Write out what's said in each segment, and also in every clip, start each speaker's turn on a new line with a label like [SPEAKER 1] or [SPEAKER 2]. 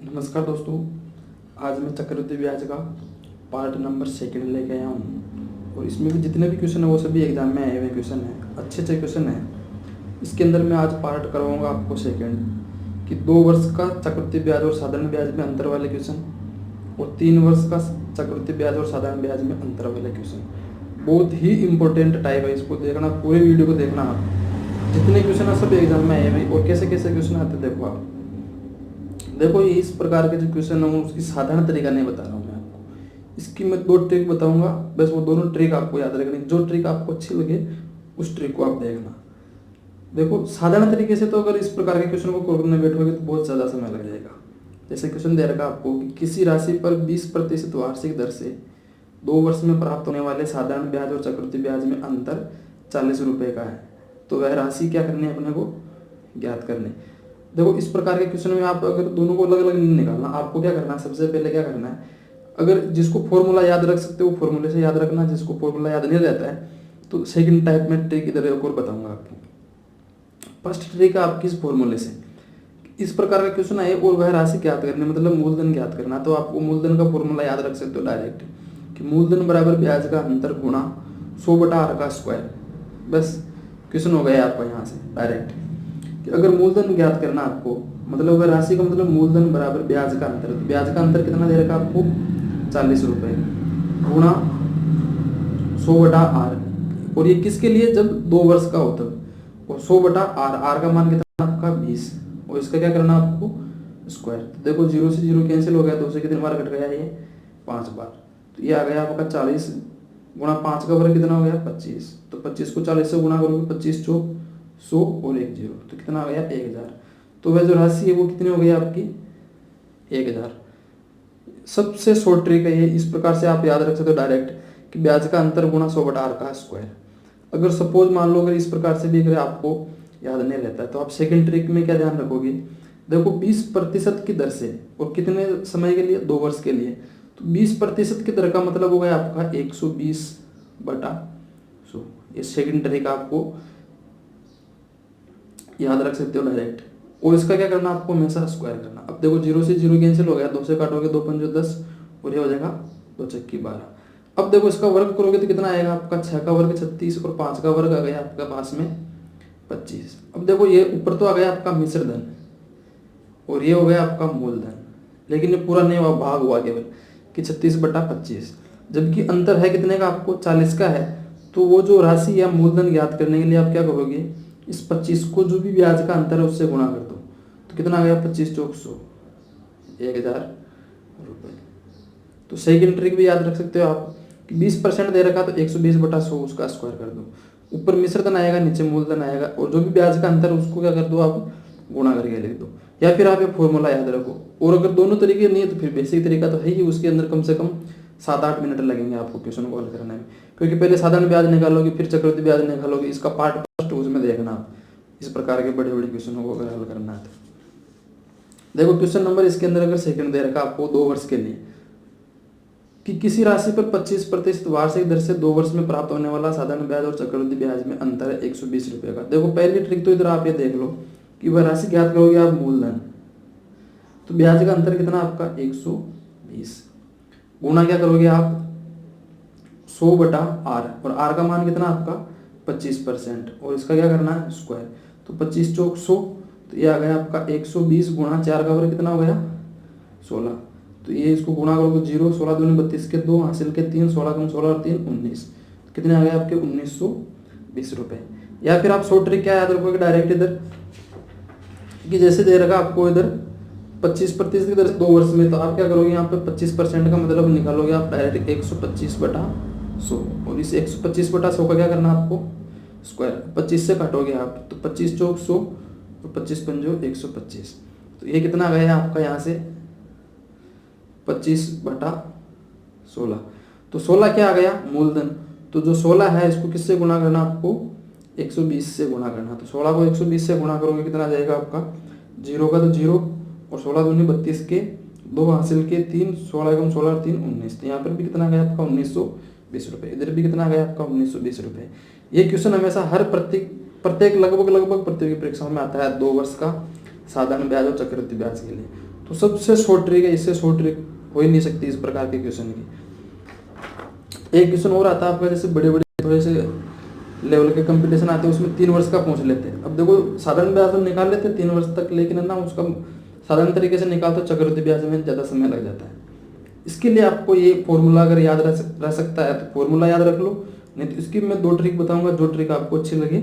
[SPEAKER 1] नमस्कार दोस्तों। आज मैं चक्रवृद्धि ब्याज का पार्ट नंबर 2 लेके आया हूँ और इसमें भी जितने भी क्वेश्चन है वो सभी एग्जाम में आए हुए क्वेश्चन हैं, अच्छे अच्छे क्वेश्चन हैं। इसके अंदर मैं आज पार्ट करवाऊँगा आपको सेकंड कि 2 वर्ष का चक्रवृद्धि ब्याज और साधारण ब्याज में अंतर वाले क्वेश्चन और 3 वर्ष का चक्रवृद्धि ब्याज और साधारण ब्याज में अंतर वाले क्वेश्चन। बहुत ही इंपॉर्टेंट टाइप है, इसको देखना, पूरे वीडियो को देखना। आप जितने क्वेश्चन है सब एग्जाम में आए हुए और कैसे कैसे क्वेश्चन आते देखो। आप देखो, ये इस प्रकार के जो क्वेश्चन है उसकी साधारण तरीका नहीं बता रहा हूँ मैं आपको। इसकी मैं 2 ट्रिक बताऊंगा, बस वो दोनों ट्रिक आपको याद रखनी। जो ट्रिक आपको अच्छी लगे उस ट्रिक को आप देखना। देखो, साधारण तरीके से तो अगर इस प्रकार के क्वेश्चन को करने बैठोगे तो बहुत ज़्यादा समय लग जाएगा। जैसे क्वेश्चन दे रखा आपको कि किसी राशि पर 20% वार्षिक दर से 2 वर्ष में प्राप्त होने वाले साधारण ब्याज और चक्रवृद्धि ब्याज में अंतर 40 रुपये का है, तो वह राशि क्या करनी है अपने को ज्ञात करनी। देखो, इस प्रकार के क्वेश्चन में आप अगर दोनों को अलग अलग नहीं निकालना, आपको क्या करना है, सबसे पहले क्या करना है, अगर जिसको फॉर्मूला याद रख सकते हो फॉर्मूले से याद रखना, जिसको फॉर्मूला याद नहीं रहता है तो सेकंड टाइप में ट्रिक इधर एक और बताऊंगा आपको। फर्स्ट ट्रिक है आपकी इस फॉर्मूले से। इस प्रकार का क्वेश्चन आए और वह राशि ज्ञात करनी, मतलब मूलधन ज्ञात करना, तो आपको मूलधन का फॉर्मूला याद रख सकते हो डायरेक्ट कि मूलधन बराबर ब्याज का अंतर गुणा 100/r का स्क्वायर। बस क्वेश्चन हो गया आपका यहाँ से डायरेक्ट कि अगर मूलधन ज्ञात करना आपको, मतलब वह राशि का मतलब मूलधन बराबर ब्याज का अंतर। तो ब्याज का अंतर कितना दे रखा आपको 40 रुपये गुणा 100/r। और ये किसके लिए, जब 2 वर्ष का हो तब। और 100/r, r का मान कितना आपका 20, और इसका क्या करना आपको स्क्वायर। तो देखो 0 से 0 कैंसिल हो गया, 2 से कितनी बार कट गया ये 5 बार। तो ये आ गया आपका 40 गुणा 5 का वर्ग कितना हो गया 25। तो 25 को 40 से गुणा करोगे 25 चौक 100 और 1 0, तो कितना आ गया 1000। तो वह जो राशि है वो कितनी हो गई आपकी 1000। सबसे शॉर्ट ट्रिक है ये, इस प्रकार से आप याद रख सकते हो डायरेक्ट कि ब्याज का अंतर गुणा 100/r का स्क्वायर। अगर सपोज मान लो अगर इस प्रकार से भी अगर आपको याद नहीं रहता है तो आप सेकंड ट्रिक में क्या ध्यान रखोगे। देखो 20% की दर से, और कितने समय के लिए 2 वर्ष के लिए, तो 20% की दर का मतलब हो गया आपका 120/100। ये सेकंड ट्रिक आपको याद रख सकते हो डायरेक्ट। और इसका क्या करना आपको हमेशा स्क्वायर करना। अब देखो 0 से 0 कैंसिल हो गया, 2 से काटोगे 2 पंजो 10 और ये हो जाएगा 2 चक्की 12। अब देखो इसका वर्ग करोगे तो कितना आएगा आपका 6 का वर्ग 36 और 5 का वर्ग आ गया आपका पास में 25। अब देखो ये ऊपर तो आ गया आपका मिश्र धन और ये हो गया आपका मूलधन, लेकिन ये पूरा नहीं हुआ, भाग हुआ केवल कि 36/25, जबकि अंतर है कितने का आपको 40 का है। तो वो जो राशि या मूलधन ज्ञात करने के लिए आप क्या करोगे, इस 25 को जो भी ब्याज का अंतर है उससे गुणा कर दो, तो कितना आ गया 25 चौक 100, 1000 रुपये। तो सेकंड ट्रिक भी याद रख सकते हो आप कि 20% दे रखा तो 120/100 उसका स्क्वायर कर दो। ऊपर मिश्र धन आएगा, नीचे मूलधन आएगा, और जो भी ब्याज का अंतर उसको क्या कर दो आप गुणा करके लिख दो, या फिर आप ये फॉर्मूला याद रखो। और अगर दोनों तरीके नहीं है तो फिर बेसिक तरीका तो है ही, उसके अंदर कम से कम 7-8 मिनट लगेंगे आपको क्वेश्चन को हल करने में, क्योंकि पहले साधारण ब्याज निकालोगे फिर चक्रवृद्धि ब्याज निकालोगे। इसका पार्ट फर्स्ट उसमें देखना आप, इस प्रकार के बड़े बड़े क्वेश्चनों को अगर हल करना है तो। देखो क्वेश्चन नंबर इसके अंदर अगर सेकंड दे रखा आपको 2 वर्ष के लिए कि किसी राशि पर 25% वार्षिक दर से 2 वर्ष में प्राप्त होने वाला साधारण ब्याज और चक्रवृद्धि ब्याज में अंतर है 120 रुपये का। देखो पहली ट्रिक तो इधर आप ये देख लो कि वह राशि ज्ञात करोगे आप मूलधन, तो ब्याज का अंतर कितना आपका 120 गुणा क्या करोगे आप 100/r, और r का मान कितना आपका 25%, और इसका क्या करना है स्क्वायर। तो 25 चौक 100, तो ये आ गया आपका 120 गुणा 4 का वर्ग कितना हो गया 16। तो ये इसको गुणा करोगे 0, 16 दूनी 32 के 2 हासिल के 3, 16 कम 16 और 3 19, कितने आ गए आपके 1920 रुपये। या फिर आप शॉर्ट ट्रिक क्या याद रखोगे डायरेक्ट इधर कि जैसे दे रखा आपको इधर 25% की दर से 2 वर्ष में, तो आप क्या करोगे यहाँ पे 25% का मतलब निकालोगे आप डायरेक्ट 125/100, और इस 125/100 का क्या करना आपको स्क्वायर। 25 से काटोगे आप तो 25 चौक 100 और 25 पंजो 125, तो ये कितना आ गया आपका यहाँ से 25/16। तो 16 क्या आ गया मूलधन, तो जो 16 है इसको किससे गुणा करना आपको 120 से गुणा करना। तो 16 को 120 से गुणा करोगे कितना आ जाएगा आपका 0 का तो 0, और 16 दूनी 32 के 2 हासिल के 3, 16 कम 16 और 3 19, तो यहाँ पर भी कितना आ गया आपका 1920 रुपये। इधर भी कितना आ गया आपका 1920 रुपये। ये क्वेश्चन हमेशा हर प्रत्येक लगभग प्रतियोगी परीक्षाओं में आता है 2 वर्ष का साधारण ब्याज और चक्रवृद्धि ब्याज के लिए। तो सबसे शॉर्ट ट्रिक है, इससे शॉर्ट ट्रिक हो ही नहीं सकती इस प्रकार के क्वेश्चन की। एक क्वेश्चन और आता है आपका, जैसे बड़े बड़े थोड़े से लेवल के कंपटीशन आते हैं उसमें 3 वर्ष का पूछ लेते हैं। अब देखो साधारण ब्याज तो निकाल लेते हैं 3 वर्ष तक, लेकिन है ना उसका साधारण तरीके से निकालते चक्रवृद्धि ब्याज में ज़्यादा समय लग जाता है। इसके लिए आपको ये फॉर्मूला अगर याद रह सकता है तो फॉर्मूला याद रख लो, नहीं तो इसकी मैं 2 ट्रिक बताऊंगा, जो ट्रिक आपको अच्छी लगे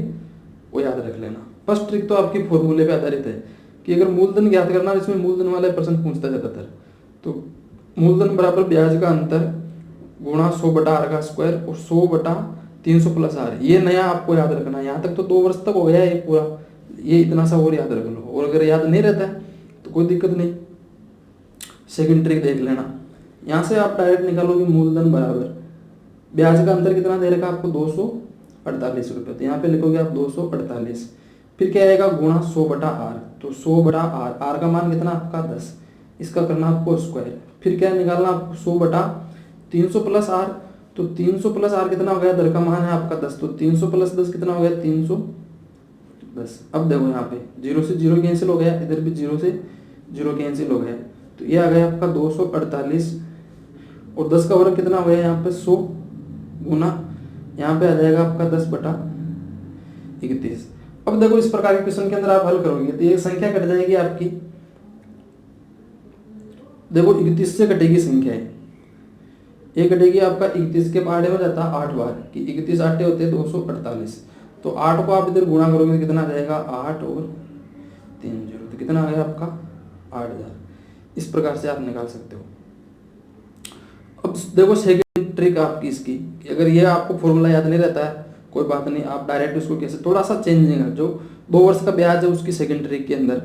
[SPEAKER 1] वो याद रख लेना। फर्स्ट ट्रिक तो आपकी फॉर्मूले पे आधारित है कि अगर मूलधन ज्ञात करना, इसमें मूलधन वाले प्रश्न पूछता ज़्यादातर, तो मूलधन बराबर ब्याज का अंतर गुणा 100/r का स्क्वायर और 100/300 प्लस r, ये नया आपको याद रखना है। यहाँ तक तो 2 वर्ष तक हो गया ये पूरा, ये इतना सा और याद रख लो, और अगर याद नहीं रहता है तो कोई दिक्कत नहीं, सेकंड ट्रिक देख लेना। यहाँ से आप डायरेक्ट निकालोगे मूलधन बराबर ब्याज का अंतर कितना दे रखा आपको 248 रुपये, तो यहाँ पे लिखोगे आप 248, फिर क्या आएगा गुणा 100/r, तो 100/r, r का मान कितना आपका 10, इसका करना आपको स्क्वायर, फिर क्या निकालना आपको 100/300 प्लस r, तो 300 प्लस r कितना हो गया, दर का मान है आपका 10, तो 300 प्लस 10 कितना हो गया 310। अब देखो यहाँ पे 0 से 0 कैंसिल हो गया, इधर भी 0 से 0 कैंसिल हो गया, तो ये आ गया आपका 248 और 10 का वर्ग कितना हो गया यहाँ पे 100 गुना, यहाँ पे आ जाएगा आपका 10/31। अब देखो इस प्रकार के क्वेश्चन के अंदर आप हल करोगे तो ये संख्या कट जाएगी आपकी, देखो 31 से कटेगी संख्या, ये कटेगी आपका 31 के आड़े हो जाता है 8 बार, कि 31 आटे होते हैं 248, तो 8 को आप इधर गुणा करोगे तो कितना आ जाएगा 8 और 3 0, तो कितना आ गया आपका 8000। इस प्रकार से आप निकाल सकते हो। अब देखो सेकंड ट्रिक आपकी इसकी, कि अगर ये आपको फॉर्मूला याद नहीं रहता है कोई बात नहीं, आप डायरेक्ट उसको कैसे थोड़ा सा चेंजिंग है, जो 2 वर्ष का ब्याज है उसकी सेकंड ट्रिक के अंदर,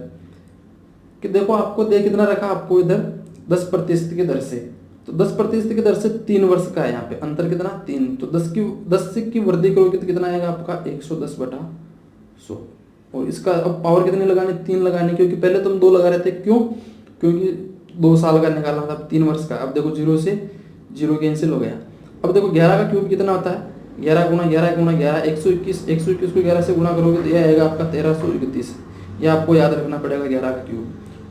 [SPEAKER 1] कि देखो आपको दे कितना रखा आपको इधर 10% की दर से, तो 10% की दर से 3 वर्ष का है, यहाँ पे अंतर कितना 3, तो 10 की वृद्धि करोगे तो कितना आएगा आपका 110/100, और इसका अब पावर कितनी लगानी 3 लगानी, क्योंकि पहले तुम 2 लगा रहे थे, क्यों, क्योंकि 2 साल का निकालना था, 3 वर्ष का। अब देखो 0 से 0 कैंसिल हो गया। अब देखो 11 का क्यूब कितना होता है 11 गुणा 11 गुणा 11 121 को 11 से गुणा करोगे तो यह आएगा आपका 1331, ये आपको याद रखना पड़ेगा 11 का क्यूब,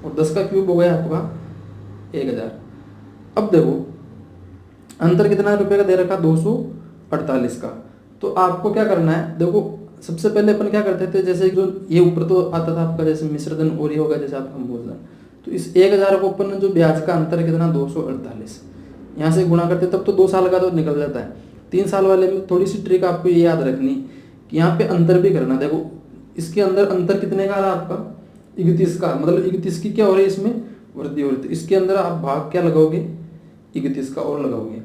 [SPEAKER 1] और 10 का क्यूब हो गया आपका 1000। अब देखो अंतर कितना रुपए का दे रखा 248 का, तो आपको क्या करना है, देखो सबसे पहले अपन क्या करते थे, जैसे जो ये ऊपर तो आता था आपका जैसे मिश्रधन और ये होगा जैसे आपका मूलधन, तो इस 1000 को अपन जो ब्याज का अंतर कितना 248 यहाँ से गुणा करते तब तो 2 साल का तो निकल जाता है। 3 साल वाले में थोड़ी सी ट्रिक आपको ये याद रखनी कि यहाँ पे अंतर भी करना, देखो इसके अंदर अंतर कितने का रहा आपका 31 का, मतलब 31 की क्या हो रही है इसमें वृद्धि हो रही है, तो इसके अंदर आप भाग क्या लगाओगे 31 का और लगाओगे,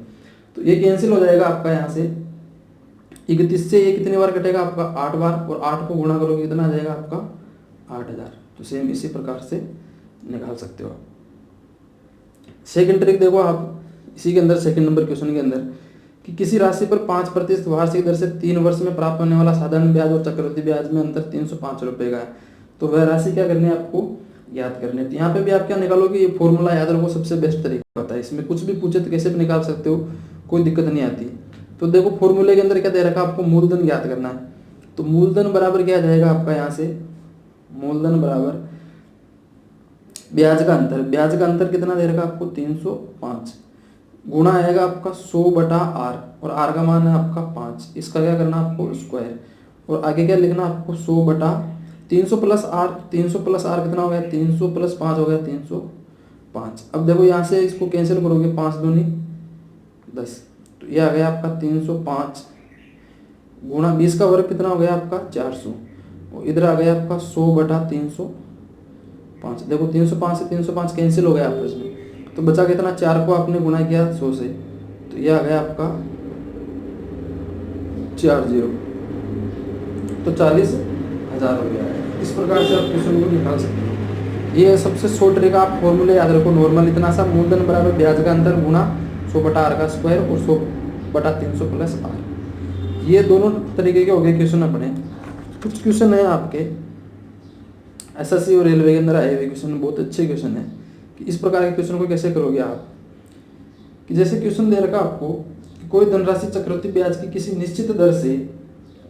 [SPEAKER 1] तो ये कैंसिल हो जाएगा आपका, यहाँ से 31 से ये कितनी बार कटेगा आपका 8 बार, और 8 को गुणा करोगे कितना आ जाएगा आपका 8000। तो सेम इसी प्रकार से निकाल सकते हो आप। सेकंड ट्रिक देखो आप इसी के अंदर सेकंड नंबर क्वेश्चन के अंदर, कि किसी राशि पर 5% वार्षिक दर से 3 वर्ष में प्राप्त होने वाला साधारण ब्याज और चक्रवृद्धि ब्याज में अंतर 305 रुपये का है, तो वह राशि क्या करनी है आपको याद करनी है। तो यहाँ पे भी आप क्या निकालोगे, ये फॉर्मूला याद रखो, सबसे बेस्ट तरीका होता है, इसमें कुछ भी पूछे तो कैसे भी निकाल सकते हो, कोई दिक्कत नहीं आती। तो देखो फॉर्मूले के अंदर क्या दे रखा आपको मूलधन ज्ञात करना है, तो मूलधन बराबर क्या आ जाएगा आपका, यहाँ से मूलधन बराबर ब्याज का अंतर, ब्याज का अंतर कितना दे रखा आपको 305, गुणा आएगा आपका 100/r, और r का मान है आपका 5, इसका क्या करना आपको स्क्वायर, और आगे क्या लिखना आपको 100/300 प्लस r, 300 प्लस r कितना हो गया 300 प्लस 5 हो गया 305। अब देखो यहाँ से इसको कैंसिल करोगे 5 दूनी 10, तो ये आ गया आपका 305 गुणा 20 का वर्ग कितना हो गया आपका 400, और इधर आ गया आपका 100/305। देखो 305 से 305 कैंसिल हो गया आपस में, तो बचा कितना 4 को आपने गुणा किया 100 से, तो ये आ गया आपका 40, तो 40,000 हो गया है। इस प्रकार से आप क्वेश्चन को निकाल सकते हो। ये सबसे शॉर्ट ट्रिक, आप फॉर्मूले याद रखो नॉर्मल इतना सा, मूलधन बराबर ब्याज का अंतर गुणा 100/r का स्क्वायर और 100/300 प्लस r, ये दोनों तरीके के हो गए क्वेश्चन अपने। कुछ क्वेश्चन है आपके एसएससी और रेलवे के अंदर आए हुए क्वेश्चन, बहुत अच्छे क्वेश्चन है, कि इस प्रकार के क्वेश्चन को कैसे करोगे आप, कि जैसे क्वेश्चन दे रखा आपको कि कोई धनराशि चक्रवृद्धि ब्याज की किसी निश्चित दर से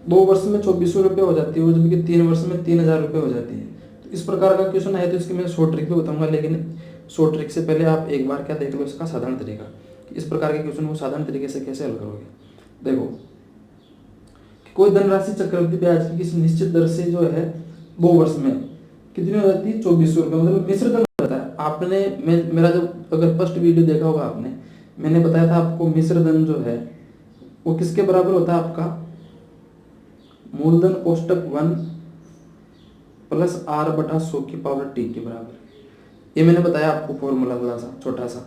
[SPEAKER 1] 2 वर्ष में 2400 रुपये हो जाती है, और जबकि 3 वर्ष में 3000 रुपये हो जाती है, तो इस प्रकार का क्वेश्चन है, तो इसकी मैं शॉर्ट ट्रिक भी बताऊंगा, लेकिन शॉर्ट ट्रिक से पहले आप एक बार क्या देख लो इसका साधारण तरीका, इस प्रकार के क्वेश्चन को साधारण तरीके से कैसे हल करोगे। देखो, कोई धनराशि चक्रवृद्धि ब्याज की किसी निश्चित दर से जो है 2 वर्ष में कितनी हो जाती है, 2400 रुपये, मतलब मिश्र धन हो जाता है। आपने मेरा जो अगर फर्स्ट वीडियो देखा होगा आपने, मैंने बताया था आपको मिश्र धन जो है वो किसके बराबर होता है, आपका मूलधन कोष्टक 1 प्लस r/100 की पावर t के बराबर। ये मैंने बताया आपको फॉर्मूला थोड़ा सा छोटा सा।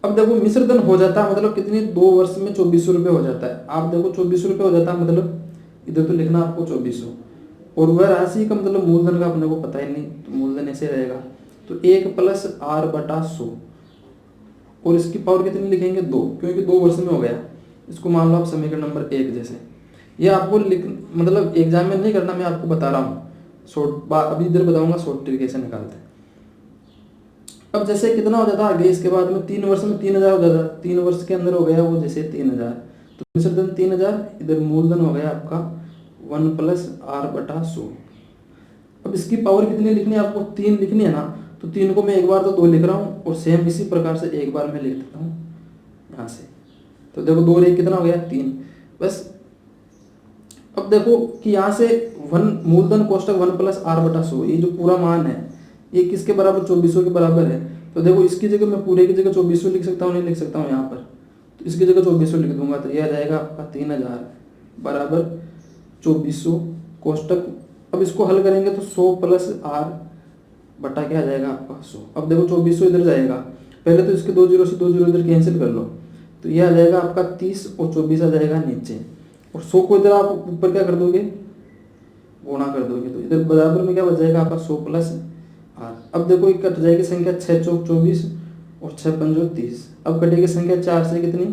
[SPEAKER 1] अब देखो मिश्र धन हो जाता है मतलब कितनी, 2 वर्ष में 2400 रुपये हो जाता है। आप देखो 2400 रुपये हो जाता है, मतलब इधर तो लिखना आपको 2400, और वह राशि का मतलब मूलधन का अपने को पता ही नहीं, तो मूलधन ऐसे रहेगा, तो 1 प्लस r/100, और इसकी पावर कितनी लिखेंगे 2, क्योंकि 2 वर्ष में हो गया। इसको मान लो आप समीकरण नंबर 1 जैसे। ये आपको मतलब एग्जाम में नहीं करना, मैं आपको बता रहा हूँ शॉर्ट, अभी इधर बताऊंगा शॉर्ट ट्रिक कैसे निकालते हैं। अब जैसे कितना हो जाता है आगे, इसके बाद में 3 वर्ष में 3000 हो जाता है, 3 वर्ष के अंदर हो गया वो जैसे 3000, तो मिश्र धन 3000, इधर मूलधन हो गया आपका 1 प्लस r/100। अब इसकी पावर कितनी लिखनी है आपको, 3 लिखनी है ना, तो 3 को मैं एक बार तो 2 लिख रहा हूँ, और सेम इसी प्रकार से एक बार मैं लिख देता हूँ यहाँ से। तो देखो 2 रे कितना हो गया 3 बस। अब देखो कि यहाँ से मूलधन कोष्टक 1 प्लस r/100, ये जो पूरा मान है ये किसके बराबर, 2400 के बराबर है। तो देखो इसकी जगह मैं पूरे की जगह 2400 लिख सकता हूँ, नहीं लिख सकता हूँ यहाँ पर, तो इसकी जगह 2400 लिख दूंगा, तो ये आ जाएगा आपका 3000 बराबर 2400 कोष्टक। अब इसको हल करेंगे तो 100 प्लस r बटा क्या आ जाएगा आपका 100। अब देखो 2400 इधर जाएगा, पहले तो इसके 2 जीरो से 2 जीरो इधर कैंसिल कर लो, तो ये आ जाएगा आपका 30 और 24 आ जाएगा नीचे, और 100 को इधर आप ऊपर क्या कर दोगे, गुणा कर दोगे, तो इधर बराबर में क्या बच जाएगा आपका 100 प्लस r। अब देखो एक कट जाएगी संख्या, 6 चौक 24 और 6 पंजो 30। अब कटेगी संख्या 4 से कितनी,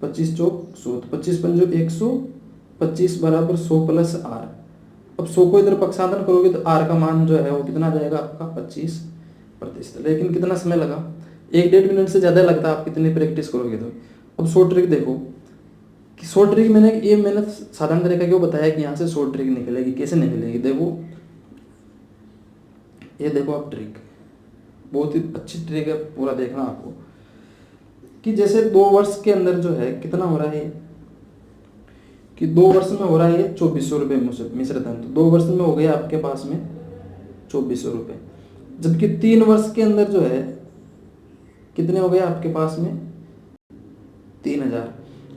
[SPEAKER 1] 25 चौक 100, 25 पंजो 125 बराबर 100 प्लस r। अब 100 को इधर पक्षांतरण करोगे तो r का मान जो है वो कितना आ जाएगा आपका 25%। लेकिन कितना समय लगा, 1-1.5 मिनट से ज़्यादा लगता है आप कितनी प्रैक्टिस करोगे तो। अब शॉर्ट ट्रिक देखो, कि शॉर्ट ट्रिक मैंने साधारण तरीका क्यों बताया कि यहाँ से शॉर्ट ट्रिक निकलेगी, कैसे निकलेगी। देखो ये देखो आप ट्रिक, बहुत ही अच्छी ट्रिक है, पूरा देखना आपको। कि जैसे 2 वर्ष के अंदर जो है कितना हो रहा है, कि 2 वर्ष में हो रहा है 2400 रुपये मिश्र धन, तो 2 वर्ष में हो गया आपके पास में 2400 रुपये। जबकि 3 वर्ष के अंदर जो है कितने हो गए आपके पास में 3000।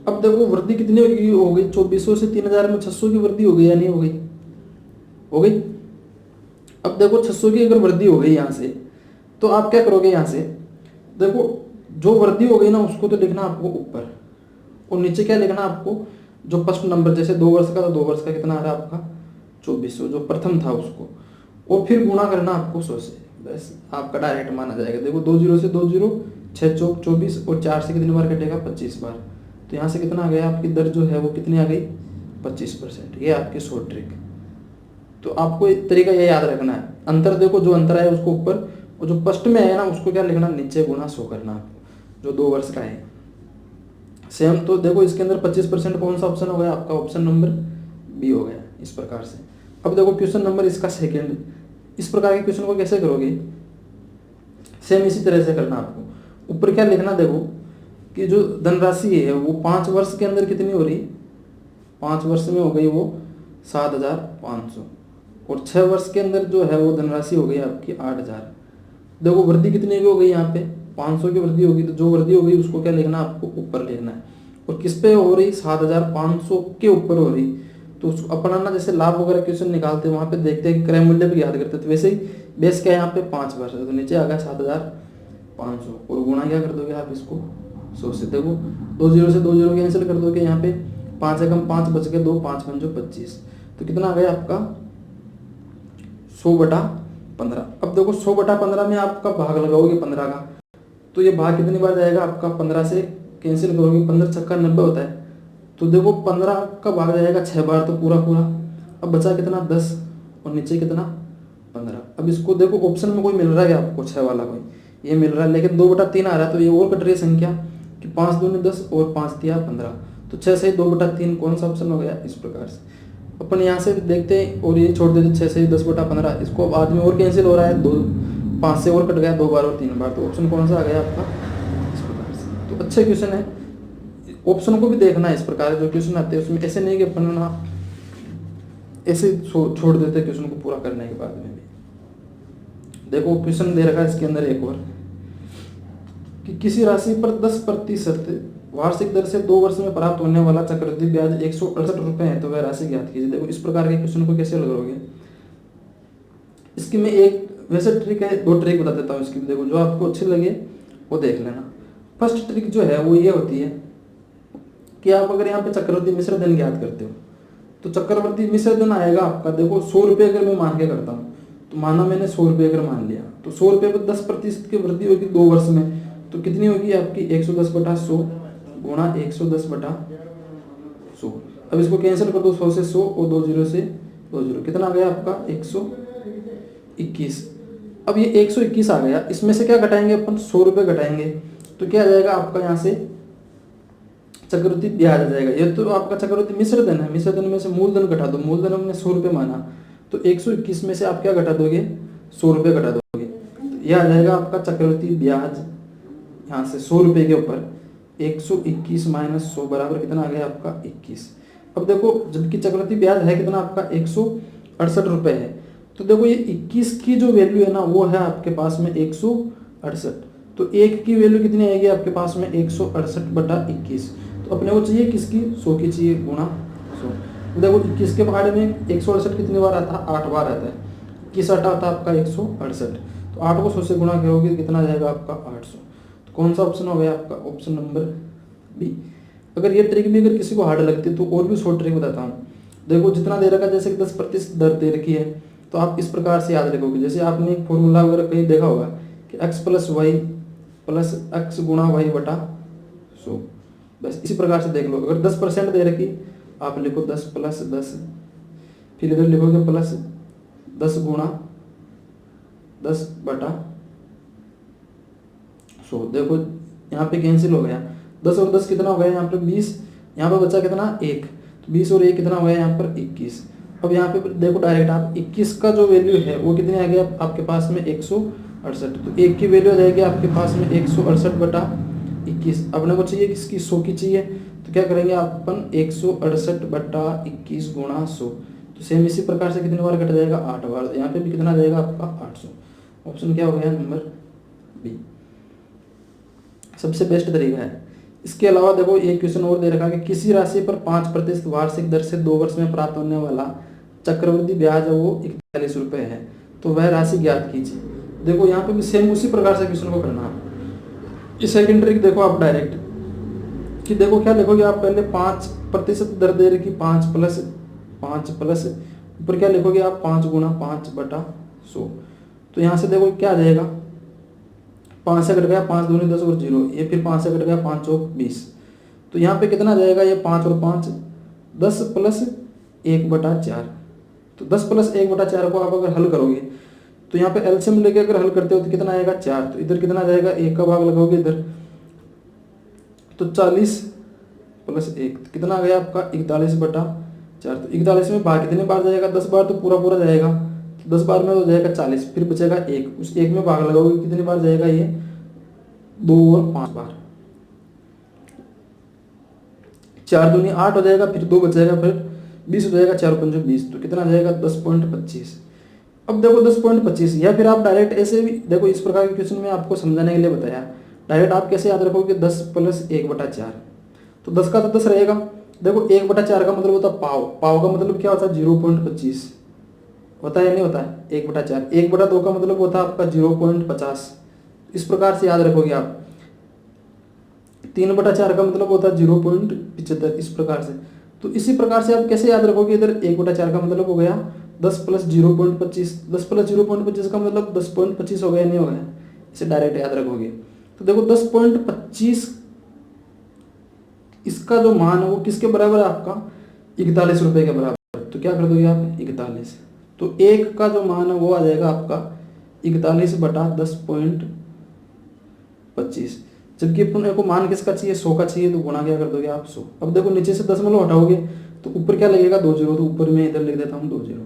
[SPEAKER 1] अब देखो वृद्धि कितनी हो गई, 2400 से 3000 में 600 की वृद्धि हो गई या नहीं हो गई, हो गई। अब देखो 600 की अगर वृद्धि हो गई यहाँ से, तो आप क्या करोगे, यहाँ से देखो जो वृद्धि हो गई ना उसको तो लिखना आपको ऊपर, और नीचे क्या लिखना आपको, जो फर्स्ट नंबर जैसे 2 वर्ष का था, 2 वर्ष का कितना आ रहा है आपका 2400 जो प्रथम था उसको, और फिर गुणा करना आपको 100 से, बस आपका डायरेक्ट मान आ जाएगा। देखो 2 जीरो से 2 जीरो, 6 चौक 24 और 4 से कितनी बार कटेगा 25 बार, तो यहाँ से कितना आ गया आपकी दर जो है वो कितनी आ गई 25%। ये आपकी शॉर्ट ट्रिक। तो आपको एक तरीका ये याद रखना है, अंतर देखो जो अंतर है उसको ऊपर, और जो फर्स्ट में है ना उसको क्या लिखना, नीचे गुणा 100 करना आपको, जो 2 वर्ष का है सेम। तो देखो इसके अंदर 25% कौन सा ऑप्शन हो गया आपका, ऑप्शन नंबर बी हो गया इस प्रकार से। अब देखो क्वेश्चन नंबर इसका सेकंड, इस प्रकार के क्वेश्चन को कैसे करोगे, सेम इसी तरह से करना आपको। ऊपर क्या लिखना, देखो कि जो धनराशि है वो 5 वर्ष के अंदर कितनी हो रही, 5 वर्ष में हो गई वो 7500, और 6 वर्ष के अंदर जो है वो धनराशि हो गई आपकी 8000। देखो वृद्धि कितनी की हो गई, यहाँ पे 500 की वृद्धि होगी, तो जो वृद्धि हो गई उसको क्या लिखना आपको ऊपर लिखना है, और किस पे हो रही 7500 के ऊपर हो रही। तो अपना ना जैसे लाभ वगैरह क्वेश्चन निकालते हैं वहाँ पे देखते हैं क्रय मूल्य भी याद करते हैं, तो वैसे ही बेस क्या है यहाँ पे 5 वर्ष है, तो नीचे आ गया 7500, और गुणा क्या कर दोगे आप इसको 100 से। देखो 2 जीरो से 2 जीरो कैंसिल कर दोगे, यहाँ पे 5 एकम 5 बच गए 2, 5 पंजो 25, तो कितना आ गया आपका 100/15। अब देखो 100/15 में आपका भाग लगाओगे 15 का, तो ये भाग कितनी बार जाएगा आपका 15 से कैंसिल करोगे, 15 छक्का 90 होता है, तो देखो 15 का भाग जाएगा 6 बार, तो पूरा पूरा। अब बचा कितना 10, और नीचे कितना 15। अब इसको देखो ऑप्शन में कोई मिल रहा है आपको 6 वाला, कोई ये मिल रहा है, लेकिन 2/3 आ रहा है, तो ये और कट रही है संख्या कि 5 दूनी 10 और 5 तिया 15, तो 6 से 2/3 कौन सा ऑप्शन हो गया इस प्रकार से। अपन यहाँ से देखते हैं और ये छोड़ देते 6 से 10/15, इसको अब आदमी और कैंसिल हो रहा है, 5 से और कट गया 2 बार और 3 बार, तो ऑप्शन कौन सा आ गया आपका, इस प्रकार से। तो अच्छे क्वेश्चन है, ऑप्शन को भी देखना है इस प्रकार जो क्वेश्चन आते हैं उसमें ऐसे नहीं कि अपन ना ऐसे छोड़ देते क्वेश्चन को पूरा करने के बाद में भी। देखो क्वेश्चन दे रखा है इसके अंदर एक और कि किसी राशि पर 10% वार्षिक दर से 2 वर्ष में प्राप्त होने वाला चक्रवृद्धि ब्याज 168 रुपए है, तो वह राशि ज्ञात कीजिए। देखो इस प्रकार के क्वेश्चन को कैसे लगाओगे, इसकी मैं एक वैसे ट्रिक है, 2 ट्रिक बता देता हूँ इसकी। देखो जो आपको अच्छी लगे वो देख लेना। फर्स्ट ट्रिक जो है वो ये होती है कि आप अगर यहाँ पे चक्रवृद्धि मिश्र धन ज्ञात करते हो तो चक्रवृद्धि मिश्र धन आएगा आपका, देखो 100 रुपये अगर मैं मान के करता हूँ तो माना मैंने 100 रुपये अगर मान लिया तो 100 रुपये पर 10% की वृद्धि होगी 2 वर्ष में, तो कितनी होगी आपकी 110/100 गुणा 110/100। अब इसको कैंसिल कर दो, 100 से 100 और 20 से 20, कितना आ गया आपका 121। अब ये 121 आ गया, इसमें से क्या घटाएंगे अपन, 100 रुपये घटाएंगे तो क्या आ जाएगा आपका यहाँ से चक्रवृद्धि ब्याज आ जाएगा। ये तो आपका चक्रवृद्धि मिश्र धन है, मिश्र धन में से मूलधन घटा दो, मूलधन हमने 100 रुपये माना तो 121 में से आप क्या घटा दोगे, 100 रुपये घटा दोगे, तो यह आ जाएगा आपका चक्रवृद्धि ब्याज यहाँ से 100 रुपये के ऊपर 121 माइनस 100 बराबर कितना आ गया आपका 21। अब देखो जबकि चक्रवृद्धि ब्याज है कितना आपका 168 रुपये है, तो देखो ये 21 की जो वैल्यू है ना वो है आपके पास में 168, तो 1 की वैल्यू कितनी आएगी आपके पास में 168/21। तो अपने को चाहिए किसकी, 100 की चाहिए गुणा 100। तो देखो 21 के पहाड़े में 168 कितनी बार आता है, 8 बार आता है, 21 आता है आपका 168, तो 8 को 100 से गुणा करोगे कितना जाएगा आपका 800। तो कौन सा ऑप्शन हो गया आपका, ऑप्शन नंबर बी। अगर ये ट्रिक भी अगर किसी को हार्ड लगती है तो और भी शॉर्ट ट्रिक बताता हूँ। देखो जितना दे रखा है, जैसे कि 10% दर दे रखी है तो आप इस प्रकार से याद रखोगे, जैसे आपने एक फॉर्मूला वगैरह कहीं देखा होगा कि x + y + x गुणा y बटा 100, बस इसी प्रकार से देख लो। अगर 10% दे रखी आप लिखो 10 + 10, फिर इधर लिखोगे +10 गुणा 10/100। देखो यहाँ पे कैंसिल हो गया, 10 और 10 कितना हो गया यहाँ पर 20, यहाँ पर बचा कितना 1, तो 20 और 1 कितना हो गया यहाँ पर 21। अब यहाँ पे देखो डायरेक्ट आप 21 का जो वैल्यू है वो कितने आ गया आपके पास में 168, तो 1 की वैल्यू आ जाएगी आपके पास में 168/21। अपने को चाहिए किसकी, 100 की चाहिए, तो क्या करेंगे अपन 168/21 गुणा 100, तो सेम इसी प्रकार से कितनी बार कट जाएगा 8 बार, यहाँ पे भी कितना आ जाएगा आपका 800। ऑप्शन क्या हो गया नंबर बी, सबसे बेस्ट तरीका है। इसके अलावा देखो एक क्वेश्चन और दे रखा है कि किसी राशि पर 5% वार्षिक दर से 2 वर्ष में प्राप्त होने वाला चक्रवृद्धि ब्याज वो 41 रुपये है, तो वह राशि ज्ञात कीजिए। देखो यहाँ पे भी सेम उसी प्रकार से क्वेश्चन को करना है। इस सेकंड ट्रिक देखो आप डायरेक्ट कि देखो क्या लिखोगे आप, पहले 5% दर दे रखी 5 प्लस ऊपर क्या लिखोगे आप 5 गुणा 5/100, तो यहाँ से देखो क्या आ जाएगा, 5 से कट गया 5 दूनी 10 और 0, ये फिर 5 से कट गया 5 चौक 20, तो यहाँ पे कितना जाएगा ये 5 और 5 10 + 1/4, तो 10 + 1/4 को आप अगर हल करोगे तो यहाँ पे एलसीएम लेके अगर हल करते हो तो कितना आएगा 4, तो इधर कितना जाएगा 1 का भाग लगाओगे इधर, तो 40 + 1 तो कितना आ गया आपका 41/4, तो 41 में भाग कितने बार जाएगा 10 बार, तो पूरा जाएगा, तो 10 बार में हो जाएगा 40, फिर बचेगा 1, उस 1 में भाग लगाओगे कितनी बार जाएगा ये 2 और 5 बार, 4 दूनी 8 हो जाएगा, फिर 2 बचेगा, फिर 20 हो जाएगा, 4 और 5 20, तो कितना जाएगा 10.25। अब देखो 10.25, या फिर आप डायरेक्ट ऐसे भी देखो, इस प्रकार के क्वेश्चन में आपको समझाने के लिए बताया, डायरेक्ट आप कैसे याद रखोगे 10 + 1/4, तो 10 का तो 10 रहेगा। देखो 1/4 का मतलब होता है पाव का मतलब क्या होता है 0.25 होता है या नहीं होता है 1/4, 1/2 का मतलब होता है आपका 0.50, इस प्रकार से याद रखोगे आप। 3/4 का मतलब होता है 0.75, इस प्रकार से। तो इसी प्रकार से आप कैसे याद रखोगे, इधर 1/4 का मतलब हो गया 10 + 0.25, 10 + 0.25 का मतलब 10.25 हो गया नहीं हो गया, इसे डायरेक्ट याद रखोगे। तो देखो 10.25 इसका जो मान है वो किसके बराबर है आपका 41 रुपये के बराबर, तो क्या कर दोगे आप 41, तो 1 का जो मान है वो आ जाएगा आपका 41/10.25, जबकि अपने को मान किसका चाहिए 100 का चाहिए, तो गुणा क्या कर दोगे आप 100। अब देखो नीचे से 10 हटाओगे तो ऊपर क्या लगेगा 2 जीरो, तो ऊपर में इधर लिख देता हूँ 2 जीरो।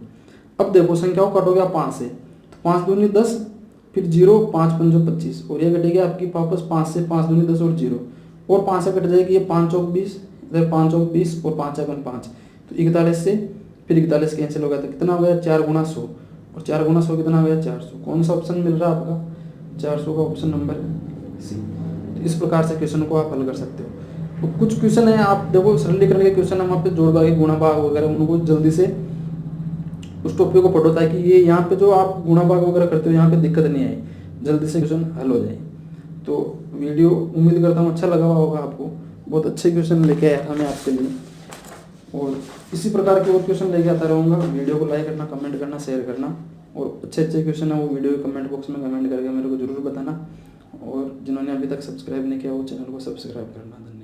[SPEAKER 1] अब देखो संख्याओं कटो गया 5 से, तो 5 दूनी 10, फिर जीरो, 5 पंजो 25, और ये कटेगी आपकी वापस 5 से, 5 दूनी 10 और जीरो, और 5 से कट जाएगी ये 5 चौक 20, इधर 5 चौक 20 और 5 चौक 5, तो 41 से फिर 41 कैंसिल हो गया, तो कितना हो गया 4 गुना 100, और 4 गुना 100 कितना हो गया 400। कौन सा ऑप्शन मिल रहा है आपका 400 का, ऑप्शन नंबर सी। तो इस प्रकार से क्वेश्चन को आप हल कर सकते हो। तो कुछ क्वेश्चन है आप देखो सरलीकरण के क्वेश्चन हम आप पे जोड़ भाग गुणा भाग वगैरह उनको जल्दी से उस टॉपिक को पढ़ो, ताकि ये यहाँ पे जो आप गुणा भाग वगैरह करते हो यहाँ पे दिक्कत नहीं आए, जल्दी से क्वेश्चन हल हो जाए। तो वीडियो उम्मीद करता हूँ अच्छा लगा होगा आपको, बहुत अच्छे क्वेश्चन लेके आया था मैं आपके लिए, और इसी प्रकार के और क्वेश्चन लेके आता रहूँगा। वीडियो को लाइक करना, कमेंट करना, शेयर करना, और अच्छे अच्छे क्वेश्चन है वो वीडियो के कमेंट बॉक्स में कमेंट करके मेरे को जरूर बताना, और जिन्होंने अभी तक सब्सक्राइब नहीं किया वो चैनल को सब्सक्राइब करना। धन्यवाद।